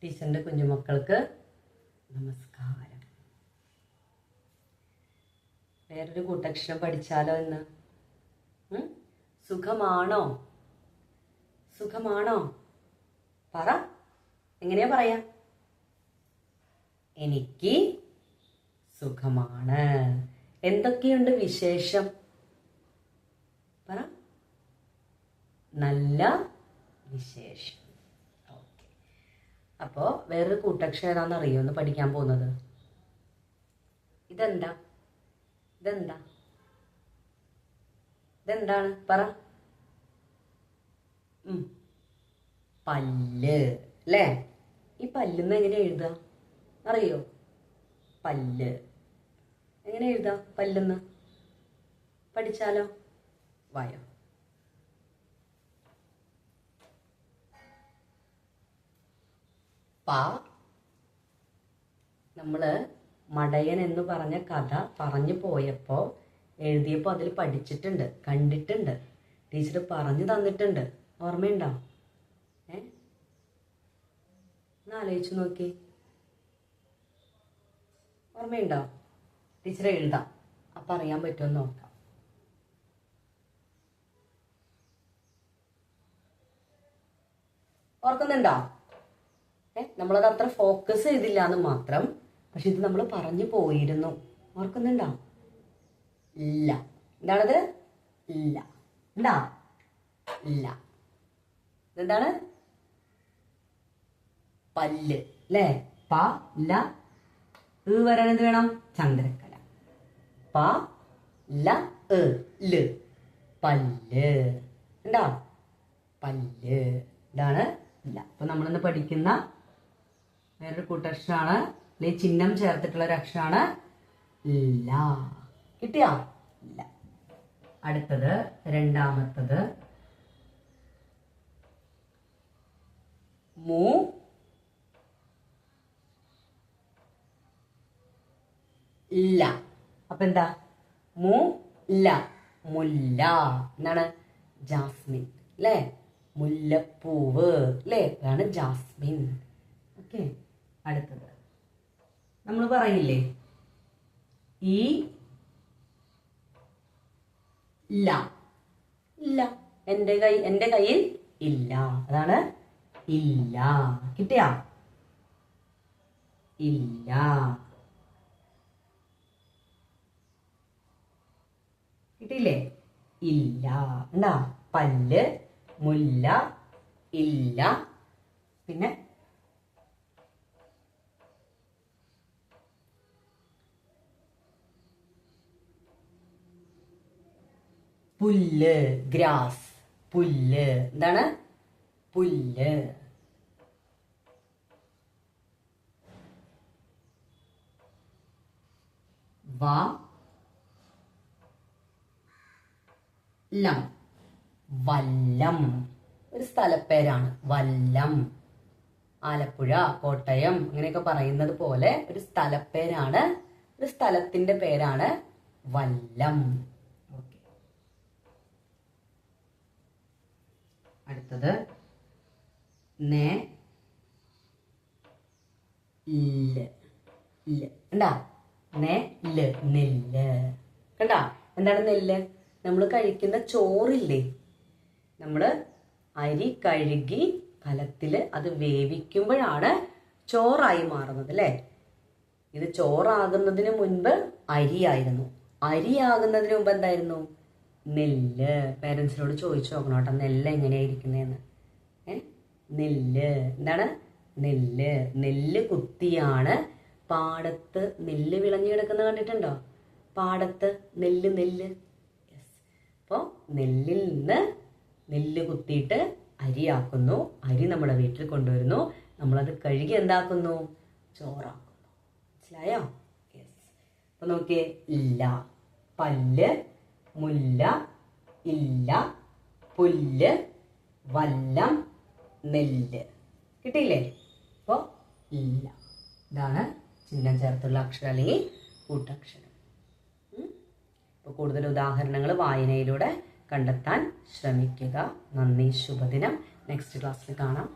ടീച്ചറിൻ്റെ കുഞ്ഞുമക്കൾക്ക് നമസ്കാരം. വേറൊരു കൂട്ടക്ഷരം പഠിച്ചാലോ ഇന്ന്? സുഖമാണോ? സുഖമാണോ? പറ. എങ്ങനെയാ പറയാ? എനിക്ക് സുഖമാണ്. എന്തൊക്കെയുണ്ട് വിശേഷം? പറ. നല്ല വിശേഷം. ഓക്കെ. അപ്പോൾ വേറൊരു കൂട്ടക്ഷരം ഏതാണെന്ന് അറിയോ ഒന്ന് പഠിക്കാൻ പോകുന്നത്? ഇതെന്താ? ഇതെന്താ? ഇതെന്താണ്? പറ. പല്ല് അല്ലേ? ഈ പല്ലെന്ന് എങ്ങനെ എഴുതുക അറിയോ? പല്ല് എങ്ങനെ എഴുതാം? പല്ലെന്ന് പഠിച്ചാലോ? വായോ. പ. നമ്മള് മടയൻ എന്ന് പറഞ്ഞ കഥ പറഞ്ഞു പോയപ്പോൾ എഴുതിയപ്പോൾ അതിൽ പഠിച്ചിട്ടുണ്ട്, കണ്ടിട്ടുണ്ട്, ടീച്ചർ പറഞ്ഞു തന്നിട്ടുണ്ട്. ഓർമ്മയുണ്ടോ? ഒന്ന് ആലോചിച്ചു നോക്കി. ഓർമ്മയുണ്ടോ? ടീച്ചർ എഴുതാം, അപ്പം അറിയാൻ പറ്റുമെന്ന് നോക്കാം. ഓർക്കുന്നുണ്ടോ? നമ്മളത് അത്ര ഫോക്കസ് ചെയ്തില്ല എന്ന് മാത്രം. പക്ഷെ ഇത് നമ്മൾ പറഞ്ഞു പോയിരുന്നു. ഓർക്കുന്നുണ്ടോ? ഇല്ല. എന്താണത്? ഇല്ല. എന്താ? ഇല്ല. ഇതെന്താണ്? പല്ല് അല്ലേ? പ ല വരാൻ എന്ത് വേണം? ചന്ദ്രക്കല. പ ല ല് പല്ല്. എന്താ? പല്ല്. ഇതാണ് ഇല്ല. അപ്പൊ നമ്മളിന്ന് പഠിക്കുന്ന വേറൊരു കൂട്ടക്ഷരമാണ്, അല്ലെങ്കിൽ ചിഹ്നം ചേർത്തിട്ടുള്ള ഒരു അക്ഷരമാണ് ഇല്ല. കിട്ടിയാ? ഇല്ല. അടുത്തത് രണ്ടാമത്തത് മു ഇല്ല. അപ്പൊ എന്താ? മു ല മുല്ല. എന്താണ്? ജാസ്മിൻ അല്ലേ? മുല്ലപ്പൂവ് അല്ലേ? അതാണ് ജാസ്മിൻ. ഓക്കെ. അടുത്തത് നമ്മൾ പറയില്ലേ ഈ ഇല്ല. ഇല്ല. എൻ്റെ കയ്യിൽ ഇല്ല. അതാണ് ഇല്ല. കിട്ടിയാ? ഇല്ല. കിട്ടിയില്ലേ? ഇല്ല. എന്താ? പല്ല്, മുല്ല, ഇല്ല. പിന്നെ പുല്ല്, ഗ്രാസ്. പുല്ല്. എന്താണ്? പുല്ല്. വല്ലം. വല്ലം ഒരു സ്ഥലപ്പേരാണ്. വല്ലം. ആലപ്പുഴ, കോട്ടയം അങ്ങനെയൊക്കെ പറയുന്നത് പോലെ ഒരു സ്ഥലപ്പേരാണ്, ഒരു സ്ഥലത്തിന്റെ പേരാണ് വല്ലം. ഓക്കെ. അടുത്തത് എന്താ? നെല്ല്. കണ്ടാ? എന്താണ് നെല്ല്? നമ്മൾ കഴിക്കുന്ന ചോറില്ലേ? നമ്മള് അരി കഴുകി കലത്തില് അത് വേവിക്കുമ്പോഴാണ് ചോറായി മാറുന്നത് അല്ലേ? ഇത് ചോറാകുന്നതിന് മുൻപ് അരിയായിരുന്നു. അരിയാകുന്നതിന് മുമ്പ് എന്തായിരുന്നു? നെല്ല്. പേരൻസിനോട് ചോദിച്ചു നോക്കണം കേട്ടോ, നെല്ല് എങ്ങനെയായിരിക്കുന്നതെന്ന്. നെല്ല്. എന്താണ്? നെല്ല്. നെല്ല് കുത്തിയാണ് പാടത്ത് നെല്ല് വിളഞ്ഞു കിടക്കുന്നത് കണ്ടിട്ടുണ്ടോ? പാടത്ത് നെല്ല്. അപ്പോൾ നെല്ലിൽ നിന്ന് നെല്ല് കുത്തിയിട്ട് അരിയാക്കുന്നു. അരി നമ്മുടെ വീട്ടിൽ കൊണ്ടുവരുന്നു. നമ്മളത് കഴുകി എന്താക്കുന്നു? ചോറാക്കുന്നു. മനസ്സിലായോ? യെസ്. അപ്പൊ നോക്കിയേ. ഇല്ല, പല്ല്, മുല്ല, ഇല്ല, പുല്ല്, വല്ലം, നെല്ല്. കിട്ടിയില്ലേ? അപ്പോൾ ഇല്ല. ഇതാണ് ചിഹ്നം ചേർത്തുള്ള അക്ഷരം അല്ലെങ്കിൽ കൂട്ടക്ഷരം. അപ്പോൾ കൂടുതൽ ഉദാഹരണങ്ങൾ വായനയിലൂടെ കണ്ടെത്താൻ ശ്രമിക്കുക. നന്ദി. ശുഭദിനം. നെക്സ്റ്റ് ക്ലാസ്സിൽ കാണാം.